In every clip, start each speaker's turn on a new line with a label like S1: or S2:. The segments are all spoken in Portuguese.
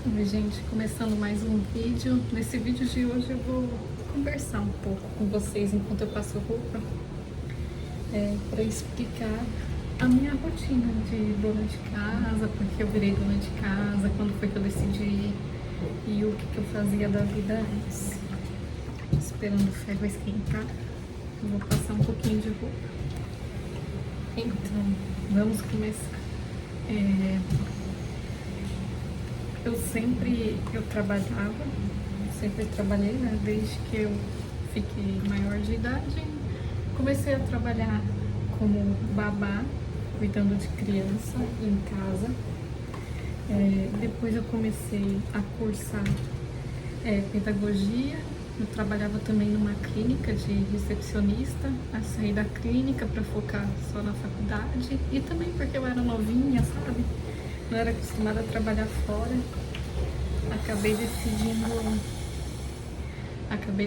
S1: Oi, gente, começando mais um vídeo. Nesse vídeo de hoje eu vou conversar um pouco com vocês enquanto eu passo roupa, para explicar a minha rotina de dona de casa, porque eu virei dona de casa, quando foi que eu decidi e o que eu fazia da vida antes. Esperando o ferro esquentar, eu vou passar um pouquinho de roupa. Então, vamos começar. Eu sempre trabalhei, né? Desde que eu fiquei maior de idade, comecei a trabalhar como babá, cuidando de criança em casa. Depois eu comecei a cursar pedagogia. Eu trabalhava também numa clínica de recepcionista, a sair da clínica para focar só na faculdade e também porque eu era novinha, sabe? Não era acostumada a trabalhar fora. Acabei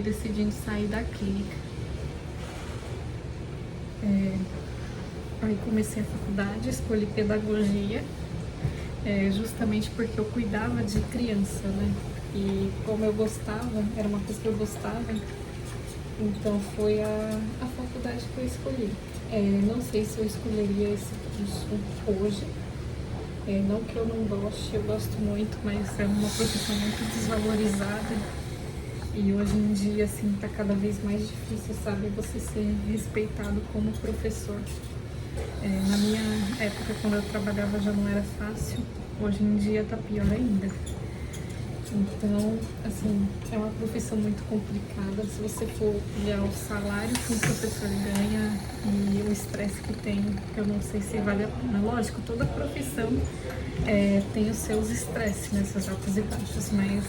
S1: decidindo sair da clínica. Aí comecei a faculdade, escolhi pedagogia, justamente porque eu cuidava de criança, né? E como eu gostava, era uma coisa que eu gostava, então foi a faculdade que eu escolhi. Não sei se eu escolheria esse curso hoje. Não que eu não goste, eu gosto muito, mas é uma profissão muito desvalorizada e hoje em dia, assim, tá cada vez mais difícil, sabe, você ser respeitado como professor. Na minha época, quando eu trabalhava, já não era fácil, hoje em dia tá pior ainda. Então, assim, é uma profissão muito complicada. Se você for olhar o salário que um professor ganha e o estresse que tem, eu não sei se vale a pena. Lógico, toda profissão tem os seus estresses, né, seus altos e baixos, mas,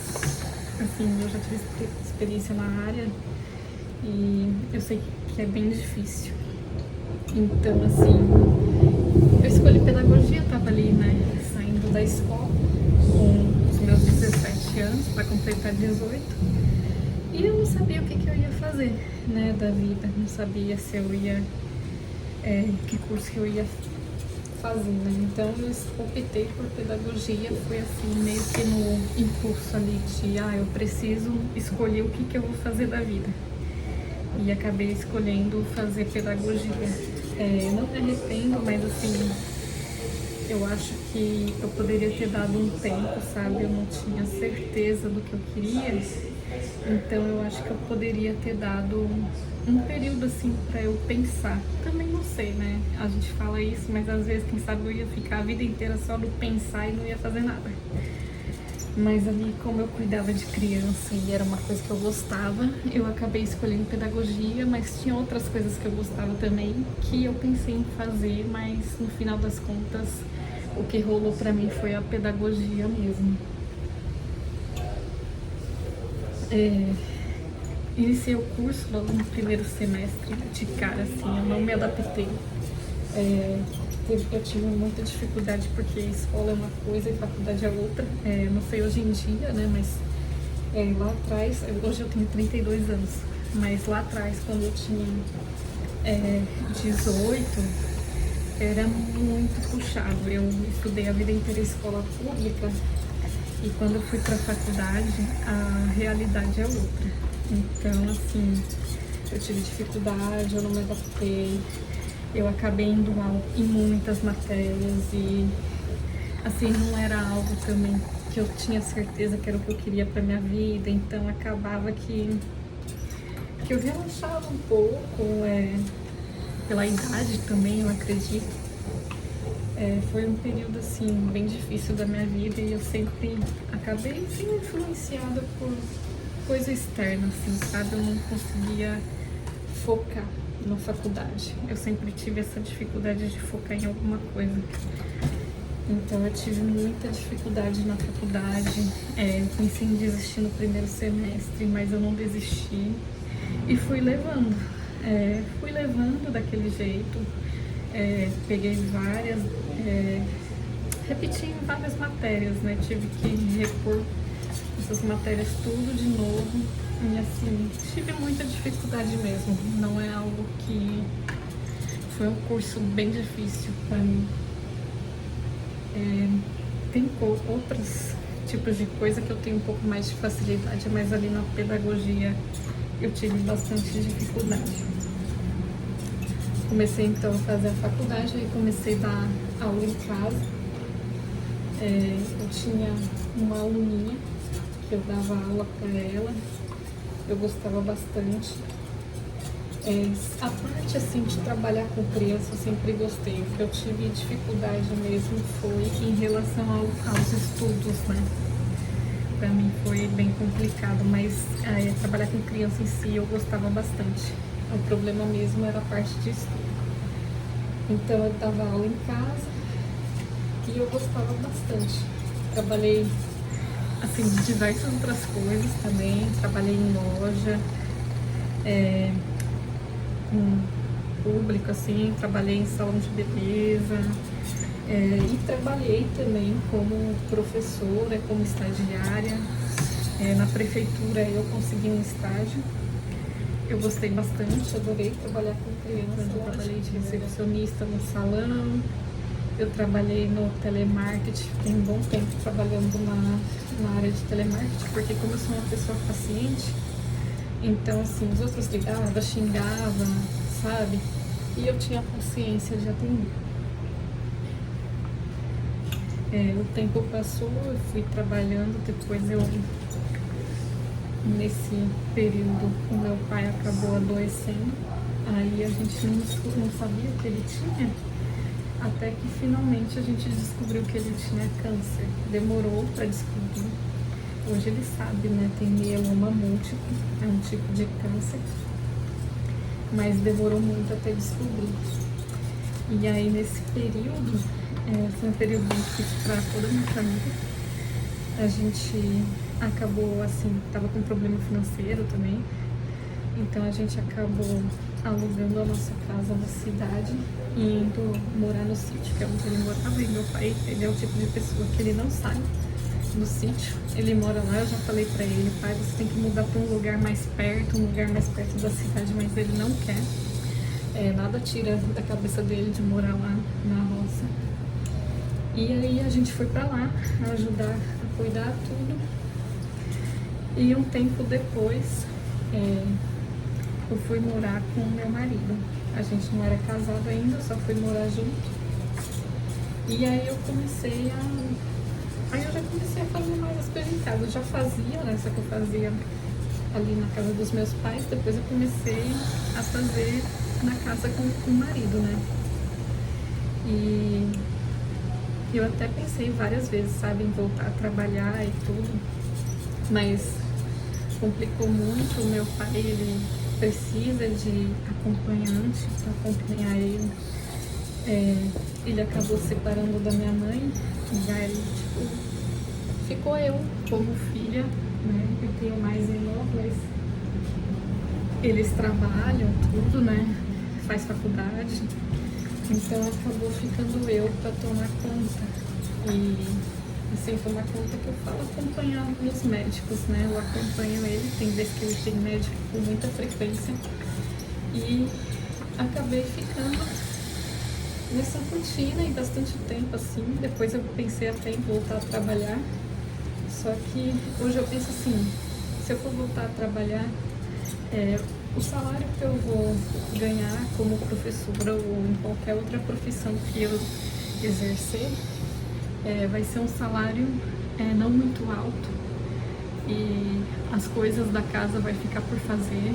S1: assim, eu já tive experiência na área e eu sei que é bem difícil. Então, assim, eu escolhi pedagogia, tava ali, né, saindo da escola com os meus 17 anos para completar 18 e eu não sabia o que eu ia fazer, né, da vida, não sabia se eu ia, que curso que eu ia fazer, né, então eu optei por pedagogia, foi assim, meio que no impulso ali de, eu preciso escolher o que eu vou fazer da vida e acabei escolhendo fazer pedagogia. Não me arrependo, mas assim, eu acho que eu poderia ter dado um tempo, sabe? Eu não tinha certeza do que eu queria, então eu acho que eu poderia ter dado um período assim pra eu pensar. Também não sei, né? A gente fala isso, mas às vezes, quem sabe, eu ia ficar a vida inteira só no pensar e não ia fazer nada. Mas ali, como eu cuidava de criança e era uma coisa que eu gostava, eu acabei escolhendo pedagogia, mas tinha outras coisas que eu gostava também, que eu pensei em fazer, mas no final das contas, o que rolou pra mim foi a pedagogia mesmo. Iniciei o curso logo no primeiro semestre, de cara, assim, eu não me adaptei. Eu tive muita dificuldade porque escola é uma coisa e faculdade é outra. Não sei hoje em dia, né, mas lá atrás, hoje eu tenho 32 anos, mas lá atrás, quando eu tinha 18, era muito puxado. Eu estudei a vida inteira em escola pública e quando eu fui para a faculdade, a realidade é outra. Então, assim, eu tive dificuldade, eu não me adaptei. Eu acabei indo mal em muitas matérias e, assim, não era algo também que eu tinha certeza que era o que eu queria pra minha vida, então acabava que eu relaxava um pouco, pela idade também, eu acredito. Foi um período, assim, bem difícil da minha vida e eu sempre acabei sendo influenciada por coisa externa, assim, sabe? Eu não conseguia focar na faculdade. Eu sempre tive essa dificuldade de focar em alguma coisa. Então eu tive muita dificuldade na faculdade. Pensei em desistir no primeiro semestre, mas eu não desisti. E fui levando. Fui levando daquele jeito. Peguei várias... repeti em várias matérias, né? Tive que repor essas matérias tudo de novo. E assim, tive muita dificuldade mesmo. Não é algo que... Foi um curso bem difícil para mim. Tem outras tipos de coisa que eu tenho um pouco mais de facilidade, mas ali na pedagogia eu tive bastante dificuldade. Comecei então a fazer a faculdade, aí comecei a dar aula em casa. Eu tinha uma aluninha que eu dava aula para ela, eu gostava bastante. A parte assim de trabalhar com criança eu sempre gostei. O que eu tive dificuldade mesmo foi em relação aos estudos, né? Pra mim foi bem complicado, mas trabalhar com criança em si eu gostava bastante. O problema mesmo era a parte de estudo. Então eu dava aula em casa e eu gostava bastante. Trabalhei assim de diversas outras coisas também. Trabalhei em loja, com público, assim, trabalhei em salão de beleza, e trabalhei também como professora, como estagiária. Na prefeitura eu consegui um estágio, eu gostei bastante, adorei trabalhar com crianças. Eu trabalhei de recepcionista no salão, eu trabalhei no telemarketing, fiquei um bom tempo trabalhando na área de telemarketing, porque como eu sou uma pessoa paciente, então, assim, os outros ligavam, xingavam, sabe? E eu tinha paciência de atender. O tempo passou, eu fui trabalhando, depois nesse período, o meu pai acabou adoecendo, aí a gente não sabia o que ele tinha, até que finalmente a gente descobriu que ele tinha câncer. Demorou para descobrir. Hoje ele sabe, né? Tem mieloma múltiplo, é um tipo de câncer, mas demorou muito até descobrir. E aí nesse período, foi um período bem difícil para toda a minha família. A gente acabou, assim, tava com problema financeiro também, então a gente acabou alugando a nossa casa na cidade e indo morar no sítio, que é onde ele morava. E meu pai, ele é o tipo de pessoa que ele não sai no sítio, ele mora lá. Eu já falei pra ele: pai, você tem que mudar pra um lugar mais perto, da cidade, mas ele não quer. Nada tira da cabeça dele de morar lá na roça. E aí a gente foi pra lá ajudar a cuidar tudo. E um tempo depois, eu fui morar com o meu marido. A gente não era casado ainda, só fui morar junto. E aí eu comecei Aí eu já comecei a fazer mais as coisas em casa. Eu já fazia, né? Só que eu fazia ali na casa dos meus pais. Depois eu comecei a fazer na casa com o marido, né? E eu até pensei várias vezes, sabe, em voltar a trabalhar e tudo. Mas complicou muito. O meu pai, ele precisa de acompanhante para acompanhar ele. Ele acabou separando da minha mãe. E aí, tipo, ficou eu como filha, né? Eu tenho mais irmãos, mas eles trabalham, tudo, né? Faz faculdade. Então acabou ficando eu para tomar conta. E assim, tomar conta que eu falo, acompanhar os médicos, né? Eu acompanho ele, tem vezes que ele tem médico com muita frequência. E acabei ficando nessa rotina e bastante tempo assim. Depois eu pensei até em voltar a trabalhar, só que hoje eu penso assim: se eu for voltar a trabalhar, o salário que eu vou ganhar como professora ou em qualquer outra profissão que eu exercer, vai ser um salário não muito alto, e as coisas da casa vai ficar por fazer.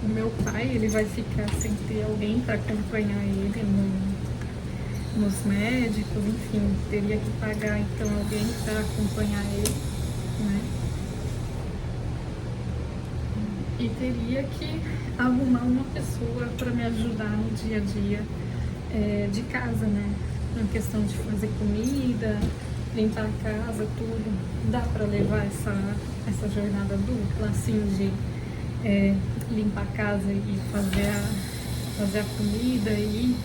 S1: O meu pai, ele vai ficar sem ter alguém para acompanhar ele nos médicos, enfim, teria que pagar então alguém para acompanhar ele, né? E teria que arrumar uma pessoa para me ajudar no dia a dia de casa, né? Na questão de fazer comida, limpar a casa, tudo. Dá para levar essa jornada dupla, assim, de limpar a casa e fazer a comida e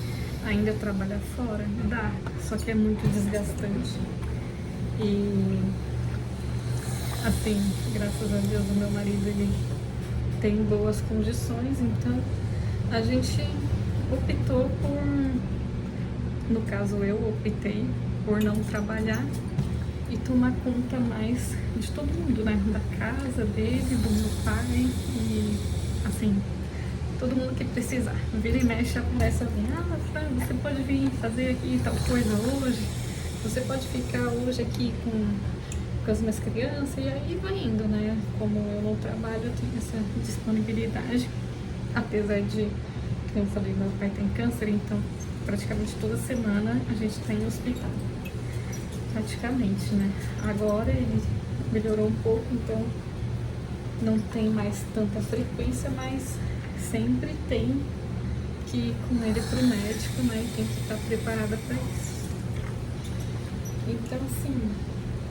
S1: ainda trabalhar fora? Dá, só que é muito desgastante. E assim, graças a Deus, o meu marido, ele tem boas condições, então a gente optou no caso eu optei por não trabalhar e tomar conta mais de todo mundo, né? Da casa dele, do meu pai e assim, todo mundo que precisar. Vira e mexe aparece alguém, Fran, você pode vir fazer aqui tal coisa hoje, você pode ficar hoje aqui com as minhas crianças, e aí vai indo, né? Como eu não trabalho, eu tenho essa disponibilidade, apesar de, como eu falei, meu pai tem câncer, então praticamente toda semana a gente tá em hospital. Praticamente, né? Agora ele melhorou um pouco, então não tem mais tanta frequência, mas sempre tem que ir com ele pro médico, né? E tem que estar preparada para isso. Então, assim,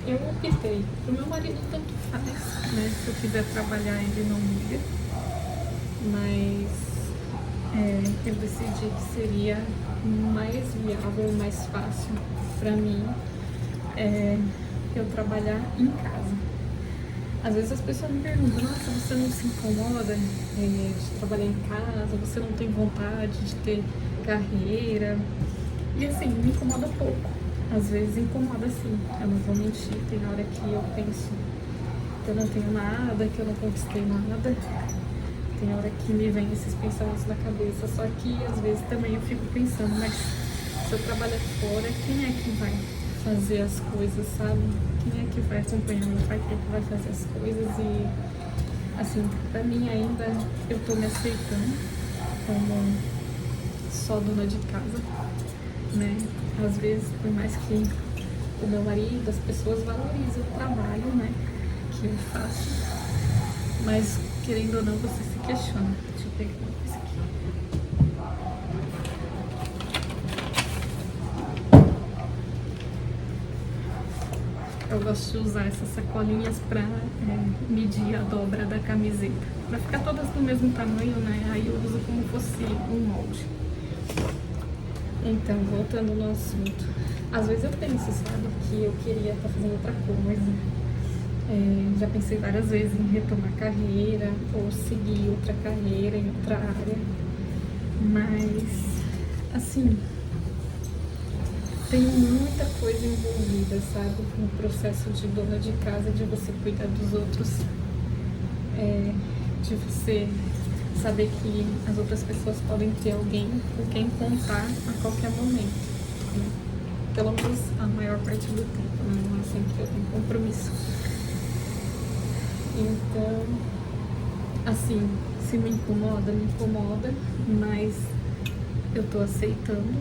S1: eu optei. Pro meu marido tanto faz, né? Se eu quiser trabalhar, ele não liga. Mas eu decidi que seria mais viável, mais fácil para mim eu trabalhar em casa. Às vezes as pessoas me perguntam, nossa, você não se incomoda de trabalhar em casa, você não tem vontade de ter carreira? E assim, me incomoda pouco. Às vezes incomoda sim, eu não vou mentir, tem hora que eu penso que eu não tenho nada, que eu não conquistei nada. Tem hora que me vem esses pensamentos na cabeça, só que às vezes também eu fico pensando, mas se eu trabalhar fora, quem é que vai fazer as coisas, sabe? Quem é que vai acompanhar meu pai, quem é que vai fazer as coisas? E assim, pra mim ainda eu tô me aceitando como só dona de casa, né? Às vezes, por mais que o meu marido, as pessoas valorizam o trabalho, né, que eu faço, mas querendo ou não, você se questiona. Deixa eu pegar uma coisa aqui. Eu gosto de usar essas sacolinhas pra medir a dobra da camiseta, pra ficar todas do mesmo tamanho, né? Aí eu uso como fosse um molde. Então, voltando no assunto, às vezes eu penso, sabe, que eu queria estar fazendo outra coisa. Já pensei várias vezes em retomar carreira ou seguir outra carreira em outra área, mas assim, tem muita coisa envolvida, sabe, no processo de dona de casa, de você cuidar dos outros, de você saber que as outras pessoas podem ter alguém com quem contar a qualquer momento, né? Pelo menos a maior parte do tempo, né? Não é sempre que eu tenho compromisso. Então, assim, se me incomoda, mas eu tô aceitando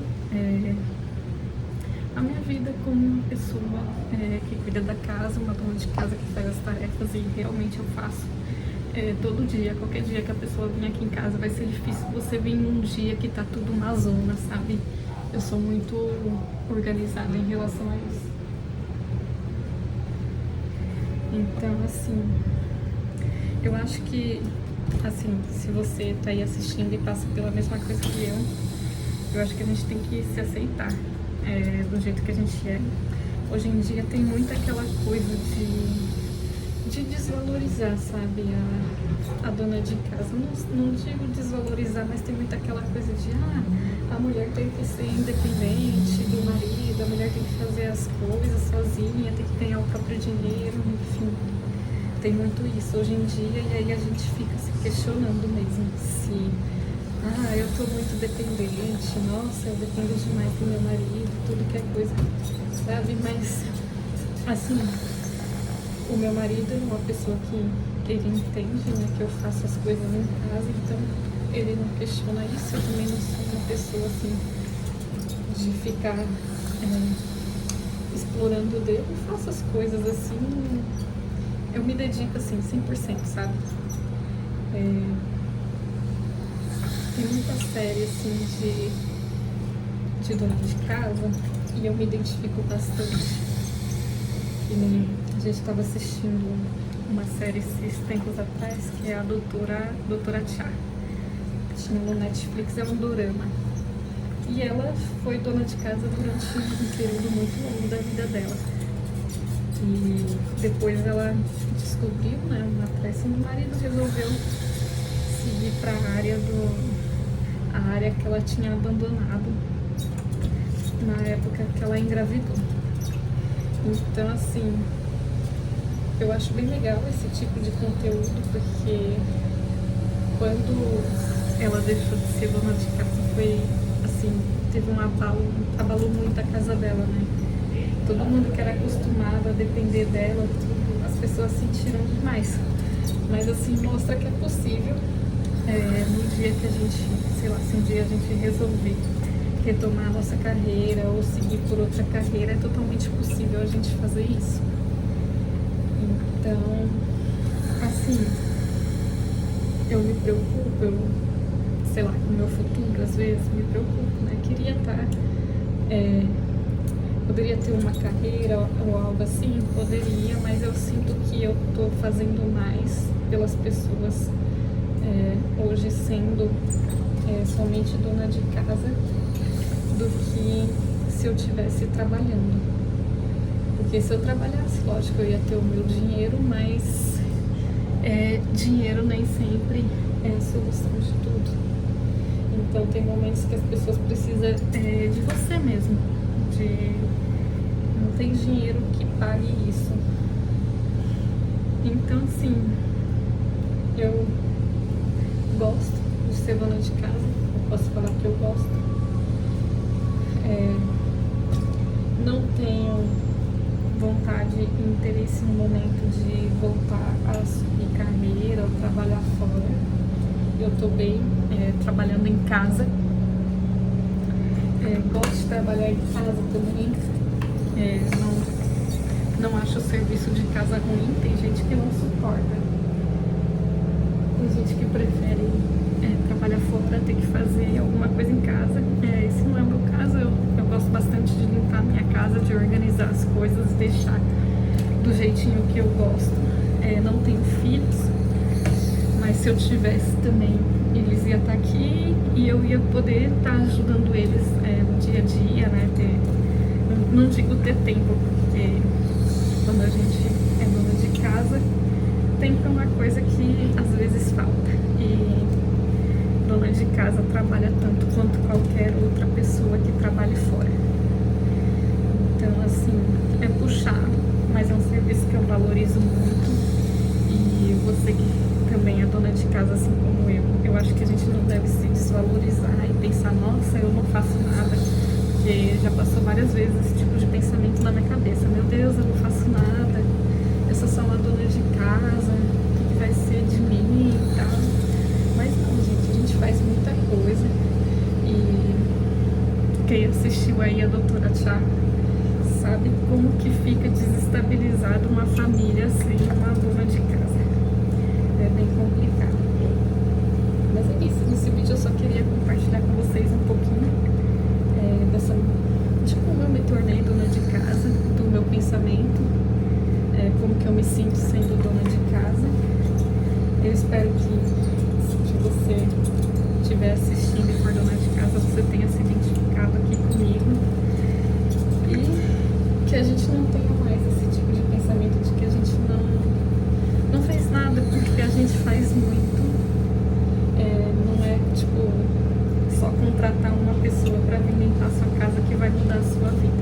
S1: a minha vida como uma pessoa que cuida da casa, uma dona de casa que faz as tarefas, e realmente eu faço todo dia. Qualquer dia que a pessoa vir aqui em casa vai ser difícil você vir num dia que tá tudo uma zona, sabe? Eu sou muito organizada em relação a isso. Então, assim, eu acho que, assim, se você tá aí assistindo e passa pela mesma coisa que eu acho que a gente tem que se aceitar do jeito que a gente é. Hoje em dia tem muito aquela coisa de desvalorizar, sabe, a dona de casa. Não digo desvalorizar, mas tem muito aquela coisa de a mulher tem que ser independente do marido, a mulher tem que fazer as coisas sozinha, tem que ganhar o próprio dinheiro, enfim. Tem muito isso hoje em dia, e aí a gente fica se questionando mesmo se eu tô muito dependente, nossa, eu dependo demais do meu marido, tudo que é coisa, sabe? Mas assim, o meu marido é uma pessoa que ele entende, né, que eu faço as coisas em casa, então ele não questiona isso. Eu também não sou uma pessoa assim de ficar explorando o dedo. Eu faço as coisas assim, eu me dedico assim 100%, sabe? Tem muita série assim de dona de casa e eu me identifico bastante. A gente estava assistindo uma série esses tempos atrás, que é a Doutora Cha. Tinha no Netflix, é um dorama. E ela foi dona de casa durante um período muito longo da vida dela. E depois ela descobriu, né, uma traição do marido, resolveu seguir para a área que ela tinha abandonado, na época que ela engravidou. Então, assim, eu acho bem legal esse tipo de conteúdo, porque quando ela deixou de ser dona de casa, foi assim, teve um abalo, abalou muito a casa dela, né? Todo mundo que era acostumado a depender dela, tudo, as pessoas sentiram demais. Mas assim, mostra que é possível, no dia que a gente, sei lá, se um dia a gente resolver retomar a nossa carreira ou seguir por outra carreira, é totalmente possível a gente fazer isso. Então, assim, eu me preocupo, sei lá, com o meu futuro, às vezes me preocupo, né? Queria estar, poderia ter uma carreira ou algo assim, poderia, mas eu sinto que eu tô fazendo mais pelas pessoas, hoje sendo somente dona de casa, do que se eu estivesse trabalhando. Porque se eu trabalhasse, lógico, eu ia ter o meu dinheiro, mas dinheiro nem sempre é a solução de tudo. Então tem momentos que as pessoas precisam de você mesmo. Não tem dinheiro que pague isso. Então, assim, eu gosto de ser dona de casa. Eu posso falar que eu gosto. Não tenho vontade e interesse no momento de voltar a subir carreira ou trabalhar fora. Eu tô bem trabalhando em casa. Gosto de trabalhar em casa também. Não acho o serviço de casa ruim. Tem gente que não suporta. Tem gente que prefere trabalhar fora, ter que fazer alguma coisa em casa. Esse não é o meu caso. Eu gosto bastante de limpar minha casa, de organizar as coisas, deixar do jeitinho que eu gosto. Não tenho filhos, mas se eu tivesse também, eles iam estar aqui e eu ia poder estar ajudando eles no dia a dia, né? Não digo ter tempo, porque quando a gente é dona de casa, tempo é uma coisa que às vezes falta. E dona de casa trabalha tanto quanto qualquer outra pessoa que trabalhe fora. Então, assim, é puxado, mas é um serviço que eu valorizo muito. E você que também é dona de casa, assim como eu acho que a gente não deve se desvalorizar e pensar, nossa, eu não faço nada. Porque já passou várias vezes esse tipo de pensamento na minha cabeça. Meu Deus, eu não faço nada, eu sou só uma dona de casa, o que vai ser de mim e tal. Mas não, gente, a gente faz muita coisa. E quem assistiu aí a doutora Tchá sabe como que fica desestabilizado uma família sem uma dona de casa. É bem complicado. Mas é isso, nesse vídeo eu só queria compartilhar com vocês um pouquinho de como eu me tornei dona de casa, do meu pensamento, como que eu me sinto sendo dona de casa. Eu espero que se você estiver assistindo e for dona de casa, você tenha se identificado aqui comigo. E que a gente não tenha mais esse tipo de pensamento de que a gente não faz nada, porque a gente faz muito. Não é tipo só contratar uma pessoa para vir limpar a sua casa que vai mudar a sua vida.